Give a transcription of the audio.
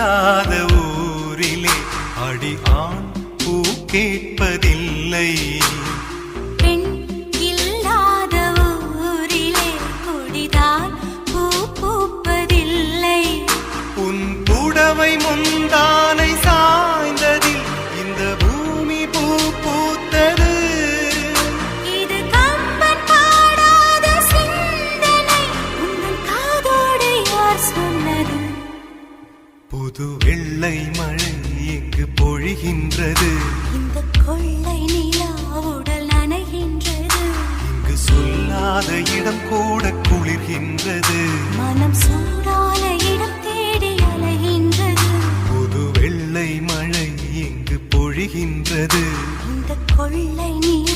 இல்லாத ஊரிலே அடி ஆண் பூ கேட்பதில்லை. பெண் இல்லாத ஊரிலே கொடிதான் பூ பூப்பதில்லை. உன் புடவை முந்தானை சாய்ந்ததில் இந்த பூமி பூ பூத்தது. இது கம்பன் பாடாத சிந்தனை, உங்கள் காதோடு யார் சொன்னது? புது வெள்ளை மழை இங்கு பொழிகின்றது. இந்த கொள்ளை நிலா உடல் நனைகின்றது. இங்கு சொல்லாத இடம் கூட குளிர்கின்றது. மனம் சூடான இடம் தேடி அலைகின்றது. புது வெள்ளை மழை இங்கு பொழிகின்றது. இந்த கொள்ளை நிலா